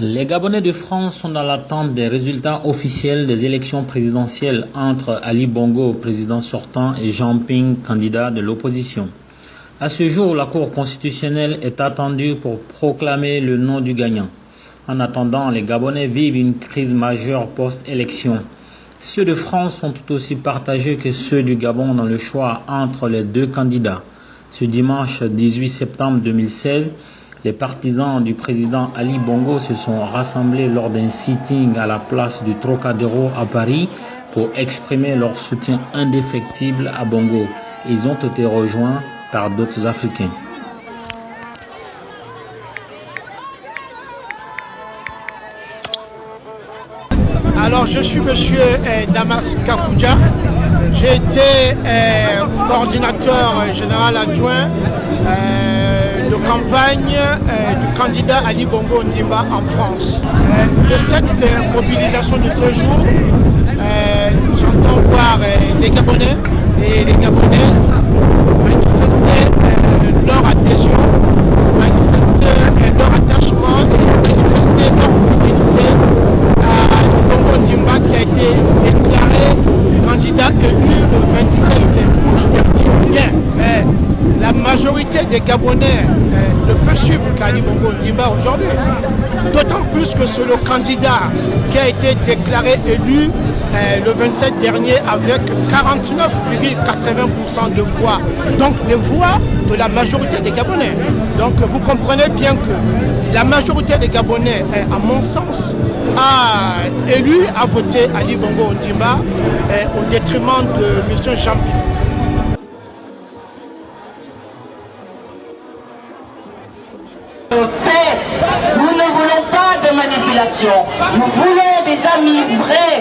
Les Gabonais de France sont dans l'attente des résultats officiels des élections présidentielles entre Ali Bongo, président sortant, et Jean Ping, candidat de l'opposition. À ce jour, la Cour constitutionnelle est attendue pour proclamer le nom du gagnant. En attendant, les Gabonais vivent une crise majeure post-élection. Ceux de France sont tout aussi partagés que ceux du Gabon dans le choix entre les deux candidats. Ce dimanche 18 septembre 2016, les partisans du président Ali Bongo se sont rassemblés lors d'un sitting à la place du Trocadéro à Paris pour exprimer leur soutien indéfectible à Bongo. Ils ont été rejoints par d'autres Africains. Alors je suis monsieur Damas Kakoudia. J'ai été coordinateur général adjoint de campagne du candidat Ali Bongo Ondimba en France. De cette mobilisation de ce jour, j'entends voir les Gabonais et les Gabonaises manifester leur adhésion, manifester leur attachement et manifester leur fidélité à Bongo Ondimba qui a été déclaré candidat élu le 27 août dernier. Bien, la majorité des Gabonais ne peut suivre Ali Bongo Ondimba aujourd'hui. D'autant plus que c'est le candidat qui a été déclaré élu le 27 dernier avec 49,80% de voix. Donc des voix de la majorité des Gabonais. Donc vous comprenez bien que la majorité des Gabonais, à mon sens, a voté Ali Bongo Ondimba au détriment de M. Jean Ping. Nous voulons des amis vrais,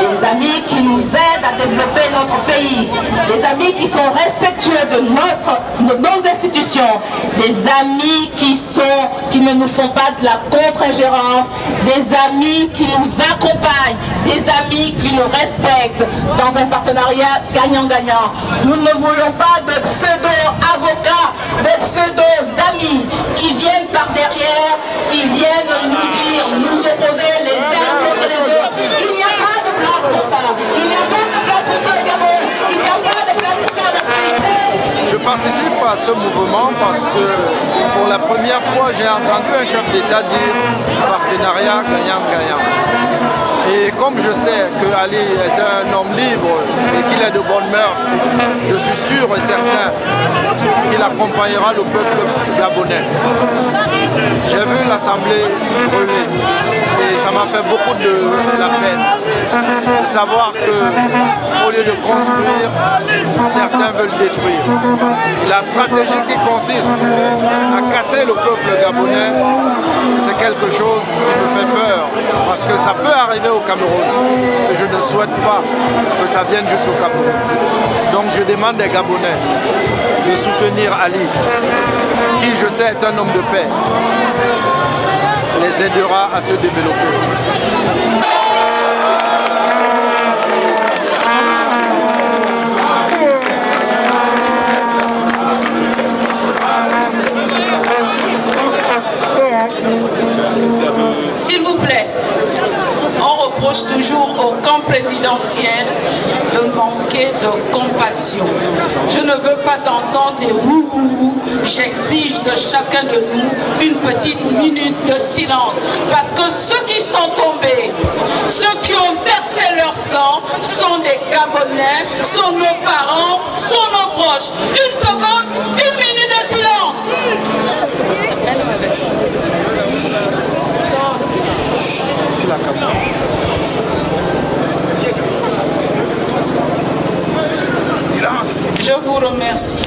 des amis qui nous aident à développer notre pays, des amis qui sont respectueux de nos institutions, des amis qui ne nous font pas de la contre-ingérence, des amis qui nous accompagnent, des amis qui nous respectent dans un partenariat gagnant-gagnant. Nous ne voulons pas de pseudo-avocats, de pseudo-amis qui viennent par derrière, qui viennent nous dire, nous opposer les uns contre les autres. Il n'y a pas de place pour ça. Il n'y a pas de place pour ça au Gabon. Il n'y a pas de place pour ça en Afrique. Je participe à ce mouvement parce que pour la première fois, j'ai entendu un chef d'État dire partenariat gagnant-gagnant. Et comme je sais que Ali est un homme libre et qu'il est de bonnes mœurs, je suis sûr et certain qu'il accompagnera le peuple gabonais. J'ai vu l'Assemblée brûler et ça m'a fait beaucoup de la peine de savoir qu'au lieu de construire, certains veulent détruire. Et la stratégie qui consiste à casser le peuple gabonais, c'est quelque chose qui me fait peur parce que ça peut arriver au Cameroun et je ne souhaite pas que ça vienne jusqu'au Cameroun. Donc je demande des Gabonais de soutenir Ali, qui je sais est un homme de paix, les aidera à se développer. S'il vous plaît, on reproche toujours au camp présidentiel de manquer de compassion. Je ne veux pas entendre des ouh. J'exige de chacun de nous une petite minute de silence. Parce que ceux qui sont tombés, ceux qui ont versé leur sang, sont des Gabonais, sont nos parents, sont nos proches. Une seconde, une minute de silence. Je vous remercie.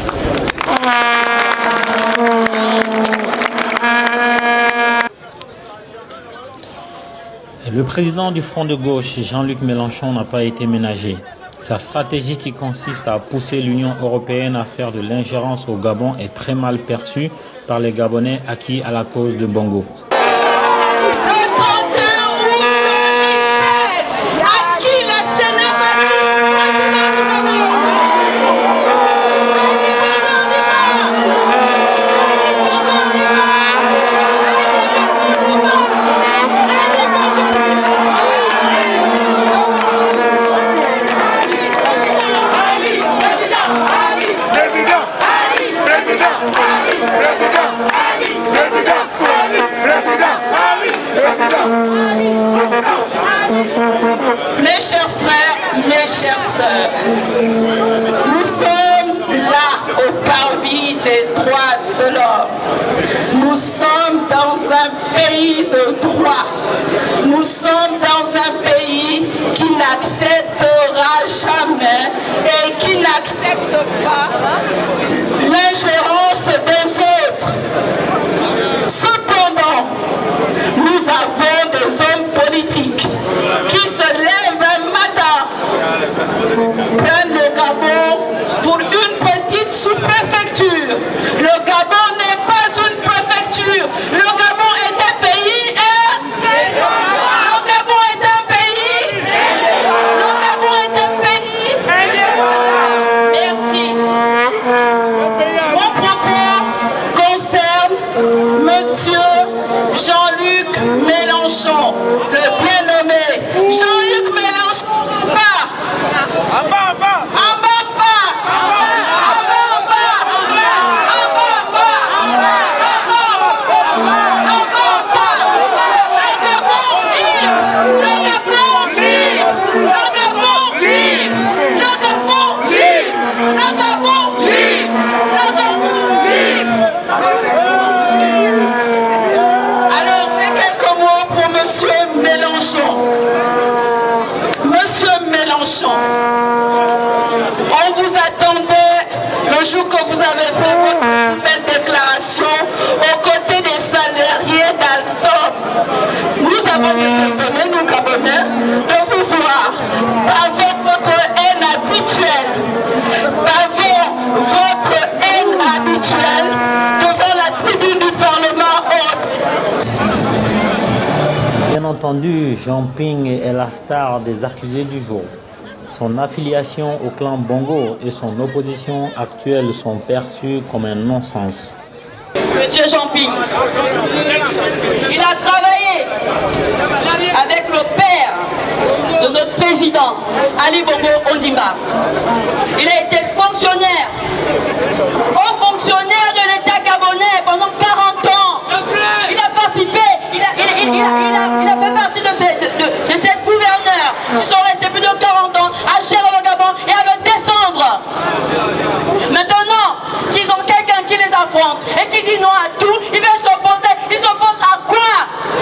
Le président du Front de gauche, Jean-Luc Mélenchon, n'a pas été ménagé. Sa stratégie qui consiste à pousser l'Union européenne à faire de l'ingérence au Gabon est très mal perçue par les Gabonais acquis à la cause de Bongo. Le 31 août 2016, à qui la Sénat Mes chers frères, mes chères sœurs, nous sommes là au parvis des droits de l'homme. Nous sommes dans un pays de droit. Nous sommes dans un pays qui n'acceptera jamais et qui n'accepte pas l'ingérence des autres. Cependant, nous avons des hommes politiques qui se lèvent un matin, prennent le Gabon pour une petite sous-préfecture. Le Gabon n'est pas une préfecture. Le Gabon est un pays. Le Gabon est un pays. Le Gabon est un pays. Merci. Mon propos concerne Monsieur Jean-Luc Mélenchon, le bien nommé. Jean-Luc Mélenchon, on vous attendait le jour que vous avez fait votre belle déclaration aux côtés des salariés d'Alstom. Nous avons été étonnés, nous Gabonais, de vous voir avec votre haine habituelle, avec votre haine habituelle devant la tribune du Parlement haute. Bien entendu, Jean Ping est la star des accusés du jour. Son affiliation au clan Bongo et son opposition actuelle sont perçues comme un non-sens. Monsieur Jean Ping, il a travaillé avec le père de notre président, Ali Bongo Ondimba. Il a été fonctionnaire, haut fonctionnaire de l'État gabonais pendant 40 ans. Il a participé, il a fait partie de ces gouverneurs qui sont restés plus de 40 ans à gérer le Gabon et à le descendre. Maintenant qu'ils ont quelqu'un qui les affronte et qui dit non à tout, ils veulent s'opposer. Ils s'opposent à quoi?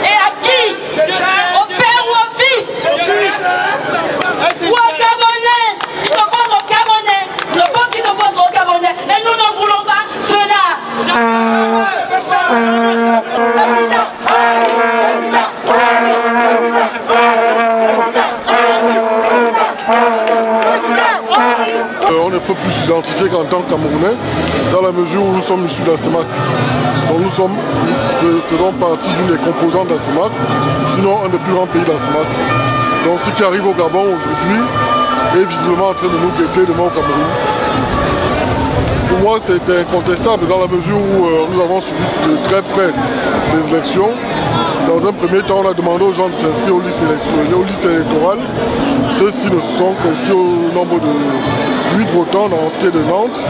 Et à qui? Au père ou au fils? Ou au Gabonais? Ils s'opposent aux Gabonais. Je pense qu'ils s'opposent aux Gabonais. Et nous ne voulons pas cela. On ne peut plus s'identifier qu'en tant que Camerounais, dans la mesure où nous sommes issus d'ASEMAC. Donc nous faisons partie d'une des composantes d'ASEMAC, sinon un des plus grands pays d'ASEMAC. Donc ce qui arrive au Gabon aujourd'hui est visiblement en train de nous guetter demain au Cameroun. Pour moi, c'est incontestable dans la mesure où nous avons suivi de très près les élections. Dans un premier temps, on a demandé aux gens de s'inscrire aux listes électorales. Ceux-ci ne se sont inscrits au nombre de 8 votants dans ce qui est de Nantes.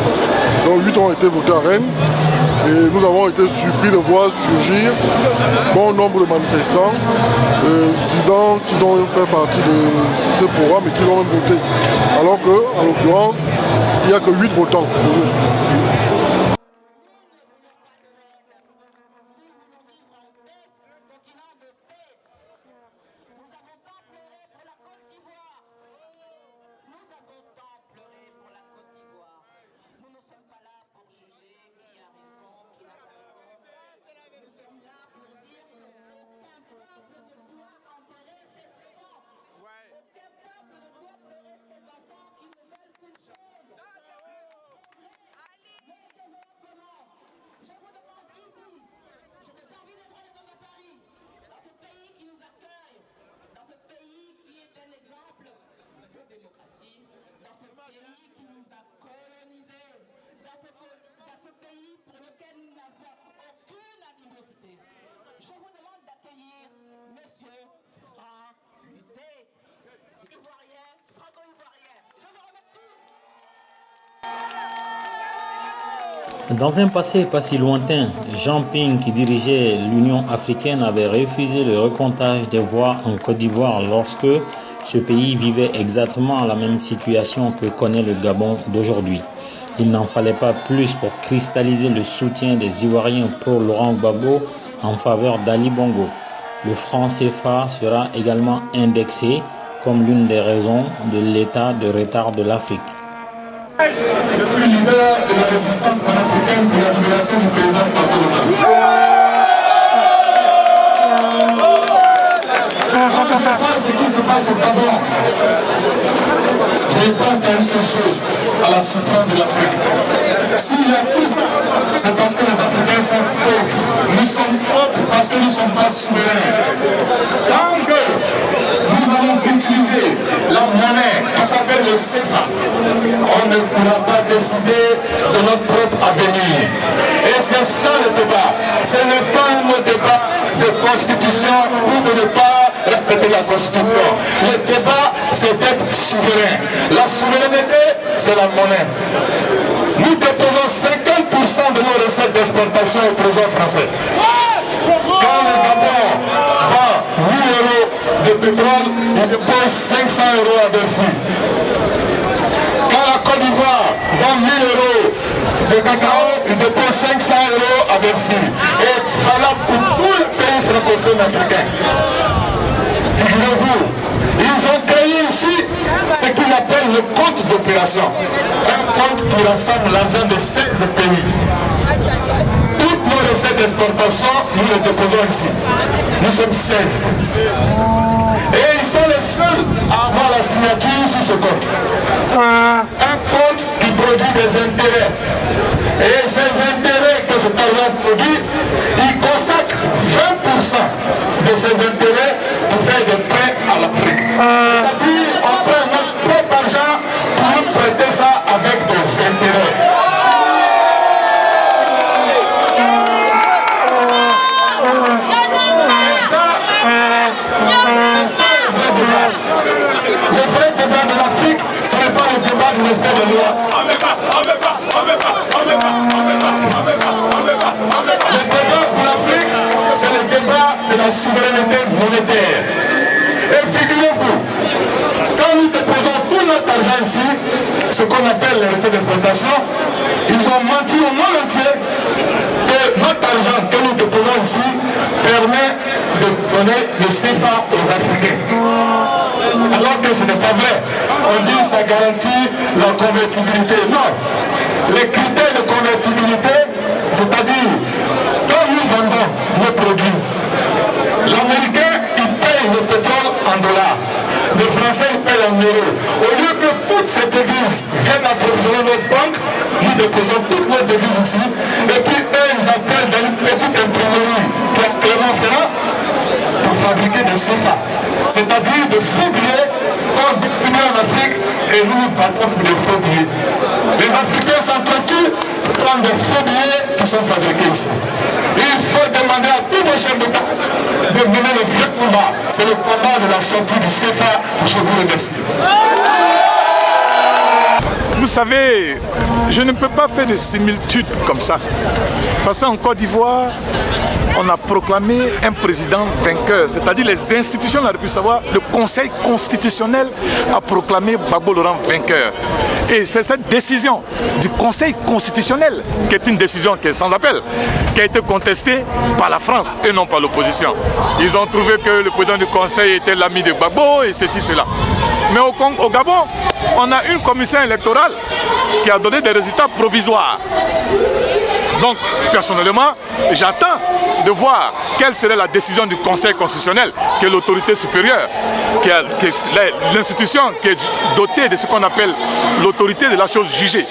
Donc 8 ont été votés à Rennes. Et nous avons été surpris de voir surgir bon nombre de manifestants disant qu'ils ont fait partie de ce programme et qu'ils ont même voté. Alors qu'en l'occurrence, il n'y a que 8 votants. Je vous demande d'accueillir Monsieur Franck Luté, Ivoirien, franco-ivoirien. Je vous remercie. Dans un passé pas si lointain, Jean Ping, qui dirigeait l'Union africaine, avait refusé le recomptage des voix en Côte d'Ivoire lorsque Ce pays vivait exactement la même situation que connaît le Gabon d'aujourd'hui. Il n'en fallait pas plus pour cristalliser le soutien des Ivoiriens pour Laurent Gbagbo en faveur d'Ali Bongo. Le franc CFA sera également indexé comme l'une des raisons de l'état de retard de l'Afrique. Le plus leader de la résistance panafricaine pour la libération du président Gbagbo. Quand je vois ce qui se passe au Gabon, je pense qu'à une seule chose, à la souffrance de l'Afrique. S'il y a plus, c'est parce que les Africains sont pauvres. C'est parce que nous ne sommes pas souverains. Tant que nous allons utiliser la monnaie qui s'appelle le CFA, on ne pourra pas décider de notre propre avenir. Et c'est ça le débat. Ce n'est pas un débat de constitution ou de ne pas respecter la constitution. Le débat, c'est d'être souverain. La souveraineté, c'est la monnaie. Nous déposons 50% de nos recettes d'exportation au Trésor français. Quand le Gabon vend 1000 € de pétrole, il dépose 500 € à Bercy. Quand la Côte d'Ivoire vend 1000 € de cacao, il dépose 500 € à Bercy. Et voilà pour tous les pays francophones africains. Figurez-vous, ils ont créé ici ce qu'ils appellent le compte d'opération. Un compte qui rassemble l'argent de 16 pays. Toutes nos recettes d'exportation, nous les déposons ici. Nous sommes 16. Et ils sont les seuls à avoir la signature sur ce compte. Un compte qui produit des intérêts. Et ces intérêts que cet argent produit, ils consacrent 20% de ces intérêts pour faire des prêts à l'Afrique. C'est-à-dire, on prend notre propre argent pour nous prêter ça avec des intérêts. C'est ça le vrai débat. Le vrai débat de l'Afrique, ce n'est pas le débat du respect des lois. Le débat pour l'Afrique, c'est le débat de la souveraineté monétaire. Et figurez-vous, quand nous déposons tout notre argent ici, ce qu'on appelle les recettes d'exploitation, ils ont menti au monde entier que notre argent que nous déposons ici permet de donner le CFA aux Africains. Alors que ce n'est pas vrai. On dit que ça garantit la convertibilité. Non. Les critères de convertibilité, c'est-à-dire, quand nous vendons nos produits, l'Américain, il paye le pétrole en dollars. Le Français, il paye en euros. Au lieu que toutes ces devises viennent approvisionner notre banque, nous déposons toutes nos devises ici. Et puis eux, ils appellent dans une petite imprimerie qui est Clermont-Ferrand pour fabriquer des CFA. C'est-à-dire de faux billets qu'on distribue en Afrique et nous nous battons pour des faux billets. Les Africains s'entretuent pour prendre des faux billets qui sont fabriqués ici. Il faut demander à tous vos chefs d'État de mener le vrai combat. C'est le combat de la sortie du CFA. Je vous remercie. Vous savez, je ne peux pas faire de similitudes comme ça. Parce qu'en Côte d'Ivoire, on a proclamé un président vainqueur, c'est-à-dire les institutions, on a pu savoir, le Conseil constitutionnel a proclamé Gbagbo Laurent vainqueur. Et c'est cette décision du Conseil constitutionnel, qui est une décision qui est sans appel, qui a été contestée par la France et non par l'opposition. Ils ont trouvé que le président du Conseil était l'ami de Gbagbo et ceci, cela. Mais au Gabon, on a une commission électorale qui a donné des résultats provisoires. Donc, personnellement, j'attends de voir quelle serait la décision du Conseil constitutionnel, qui est l'autorité supérieure, qui est l'institution qui est dotée de ce qu'on appelle l'autorité de la chose jugée.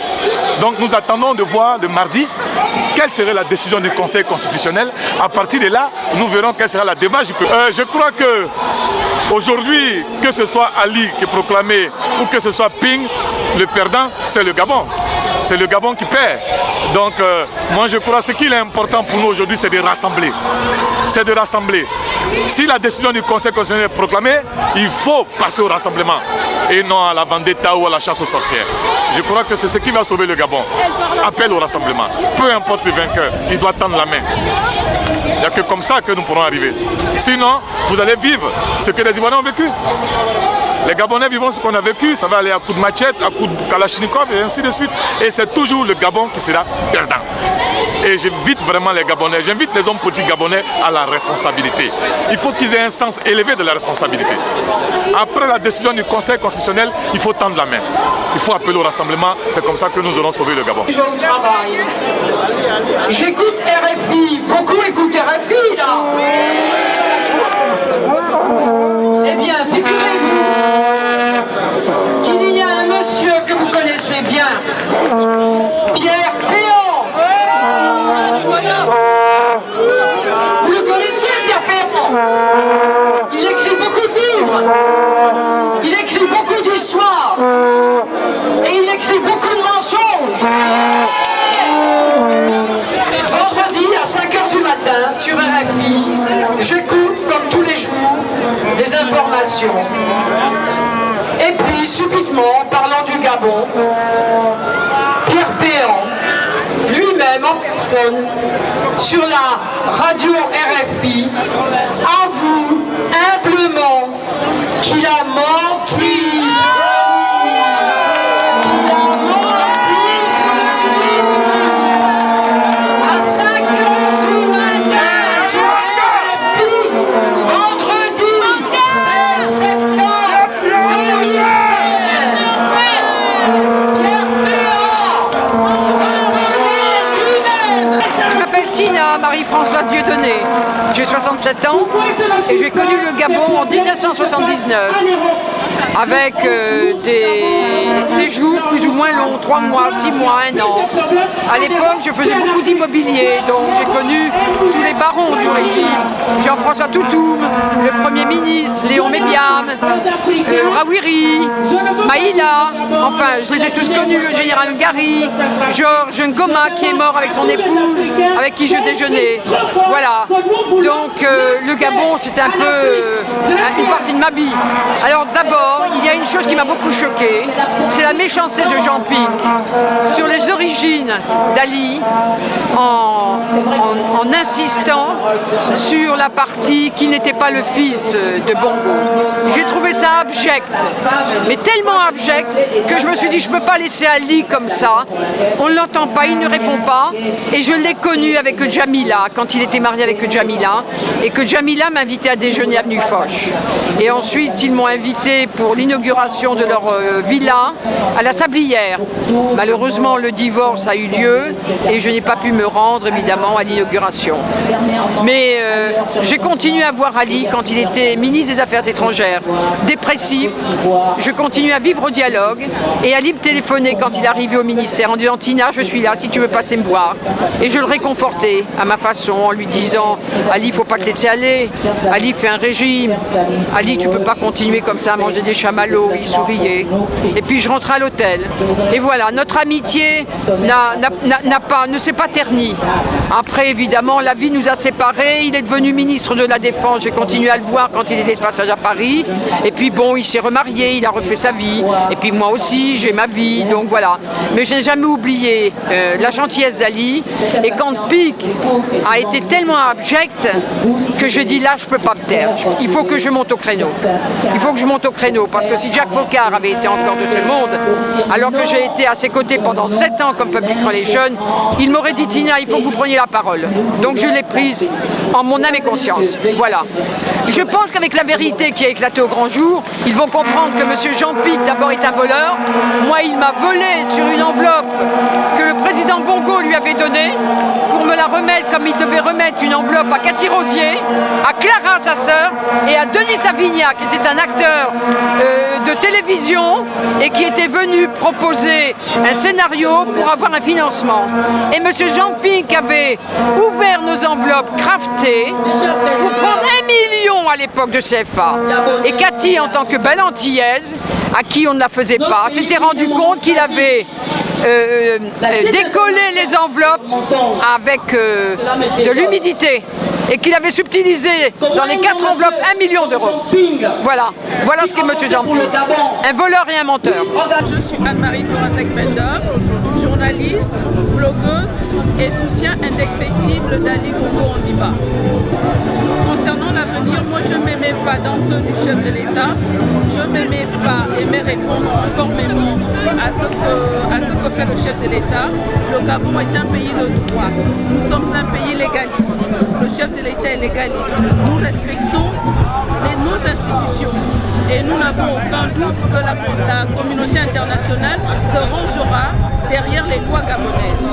Donc, nous attendons de voir le mardi quelle serait la décision du Conseil constitutionnel. À partir de là, nous verrons quelle sera la démarche. Je crois que aujourd'hui, que ce soit Ali qui est proclamé ou que ce soit Ping, le perdant, c'est le Gabon. C'est le Gabon qui perd. Donc, moi je crois que ce qui est important pour nous aujourd'hui, c'est de rassembler. C'est de rassembler. Si la décision du Conseil constitutionnel est proclamée, il faut passer au rassemblement et non à la vendetta ou à la chasse aux sorcières. Je crois que c'est ce qui va sauver le Gabon. Appel au rassemblement. Peu importe le vainqueur, il doit tendre la main. Il n'y a que comme ça que nous pourrons arriver. Sinon, vous allez vivre ce que les Ivoiriens ont vécu. Les Gabonais vivant ce qu'on a vécu, ça va aller à coups de machette, à coups de kalachnikov et ainsi de suite. Et c'est toujours le Gabon qui sera perdant. Et j'invite vraiment les Gabonais, j'invite les hommes politiques gabonais à la responsabilité. Il faut qu'ils aient un sens élevé de la responsabilité. Après la décision du Conseil constitutionnel, il faut tendre la main. Il faut appeler au rassemblement, c'est comme ça que nous aurons sauvé le Gabon. Je vais au travail. J'écoute RFI, beaucoup écoutent RFI là. Eh bien, figurez-vous qu'il y a un monsieur que vous connaissez bien, Pierre Péan. Vous le connaissez, Pierre Péan? Il écrit beaucoup de livres, il écrit beaucoup d'histoires, et il écrit beaucoup de mensonges. Vendredi à 5h du matin sur RFI, j'écoute comme tous les jours des informations. Et puis subitement, en parlant du Gabon, Pierre Péan, lui-même en personne, sur la radio RFI, avoue humblement qu'il a menti. Marie-Françoise Dieudonné. J'ai 67 ans et j'ai connu le Gabon en 1979 avec des séjours plus ou moins longs, 3 mois, 6 mois, 1 an. À l'époque, je faisais beaucoup d'immobilier, donc j'ai connu tous les barons du régime. Jean-François Toutoum, le Premier ministre, Léon Mébiam, Rawiri, Maïla, enfin je les ai tous connus, le général Gary, Georges Ngoma qui est mort avec son épouse, avec qui je déjeunais. Voilà, donc le Gabon c'est un peu une partie de ma vie. Alors d'abord, il y a une chose qui m'a beaucoup choquée, c'est la méchanceté de Jean Ping sur les origines d'Ali en insistant sur la partie qui n'était pas le fils de Bongo. J'ai trouvé ça abject, mais tellement abject que je me suis dit je ne peux pas laisser Ali comme ça, on ne l'entend pas, il ne répond pas, et je l'ai connu avec Jamila, quand il était marié avec Jamila, et que Jamila m'invitait à déjeuner à avenue Foch. Et ensuite, ils m'ont invité pour l'inauguration de leur villa à la Sablière. Malheureusement, le divorce a eu lieu et je n'ai pas pu me rendre, évidemment, à l'inauguration. Mais j'ai continué à voir Ali quand il était ministre des Affaires étrangères, dépressif. Je continue à vivre au dialogue et Ali me téléphonait quand il arrivait au ministère en disant « Tina, je suis là, si tu veux passer me voir ». Et je le réconfortais à ma façon en lui disant « Ali, il ne faut pas te laisser aller. Ali fait un régime. Ali, tu ne peux pas continuer comme ça à manger des chamallows. » Il souriait. Et puis je rentrais à l'hôtel. Et voilà, notre amitié ne s'est pas ternie. Après, évidemment, la vie nous a séparés. Il est devenu ministre de la Défense. J'ai continué à le voir quand il était de passage à Paris. Et puis bon, il s'est remarié, il a refait sa vie. Et puis moi aussi, j'ai ma vie. Donc voilà. Mais je n'ai jamais oublié la gentillesse d'Ali. Et quand Pic a été tellement abject que je dis là, je ne peux pas me taire. Il faut que je monte au créneau. Il faut que je monte au créneau. Parce que si Jacques Faucard avait été encore de ce monde, alors que j'ai été à ses côtés pendant 7 ans comme public relation, il m'aurait dit Tina, il faut que vous preniez la parole. Donc je l'ai prise en mon âme et conscience. Voilà. Je pense qu'avec la vérité qui a éclaté au grand jour, ils vont comprendre que M. Jean Pic d'abord est un voleur. Moi, il m'a volé sur une enveloppe que le président Bongo lui avait donnée pour me la remettre comme il devait remettre une enveloppe à Cathy Rosier, à Clara, sa sœur, et à Denis Savignac, qui était un acteur de télévision et qui était venu proposer un scénario pour avoir un financement. Et M. Jean Pic avait ouvert nos enveloppes craftées pour prendre 1 million à l'époque de CFA. Et Cathy, en tant que belle antillaise, à qui on ne la faisait pas, s'était rendu compte qu'il avait décollé les enveloppes avec de l'humidité et qu'il avait subtilisé dans les 4 enveloppes 1 million d'euros. Voilà, voilà ce qu'est M. Jean Pic. Un voleur et un menteur. Je suis Anne-Marie Korazek-Bender, journaliste, blogueuse et soutien indéfectible d'Ali Bongo Ondimba. Concernant l'avenir, moi je ne m'aimais pas dans ceux du chef de l'État, je ne m'aimais pas et mes réponses conformément à ce que fait le chef de l'État. Le Gabon est un pays de droit, nous sommes un pays légaliste, le chef de l'État est légaliste, nous respectons nos institutions et nous n'avons aucun doute que la communauté internationale se rangera derrière les lois gabonaises.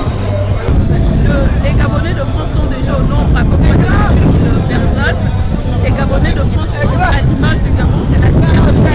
Les Gabonais de France sont déjà au nombre à peu près de 18 000 personnes. Les Gabonais de France sont à l'image du Gabon, c'est la diversité.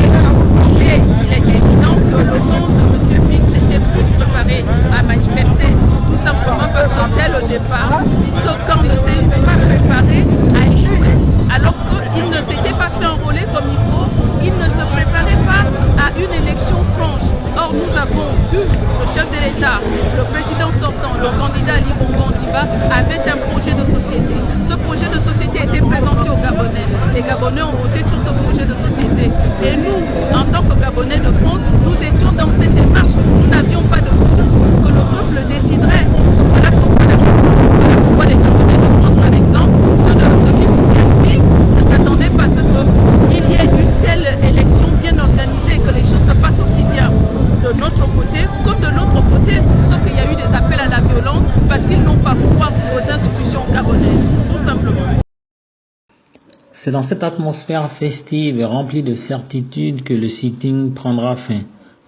Il est évident que le camp de M. Ping s'était plus préparé à manifester, tout simplement parce que dès le départ, ce camp ne s'est pas préparé à échouer. Alors qu'il ne s'était pas fait enrôler comme il faut, il ne se préparait pas à une élection franche. Or, nous avons eu le chef de l'État, le président sortant, le candidat Ali Bongo Ondimba avait un projet de société. Ce projet de société était présenté aux Gabonais. Les Gabonais ont voté sur ce projet de société. Et nous, en tant que Gabonais de France, nous étions dans cette démarche. Nous n'avions pas de doute que le peuple déciderait. Voilà pourquoi les Gabonais de France, par exemple, ceux qui soutiennent Ping, ne s'attendaient pas à ce qu'il y ait une telle élection bien organisée et que les choses se passent aussi bien de notre côté comme de l'autre côté, sauf qu'il y a eu des appels à la violence parce qu'ils n'ont pas foi aux institutions gabonaises, tout simplement. C'est dans cette atmosphère festive et remplie de certitude que le sitting prendra fin.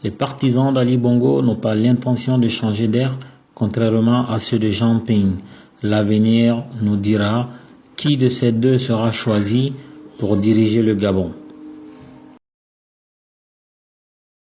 Les partisans d'Ali Bongo n'ont pas l'intention de changer d'air, contrairement à ceux de Jean Ping. L'avenir nous dira qui de ces deux sera choisi pour diriger le Gabon.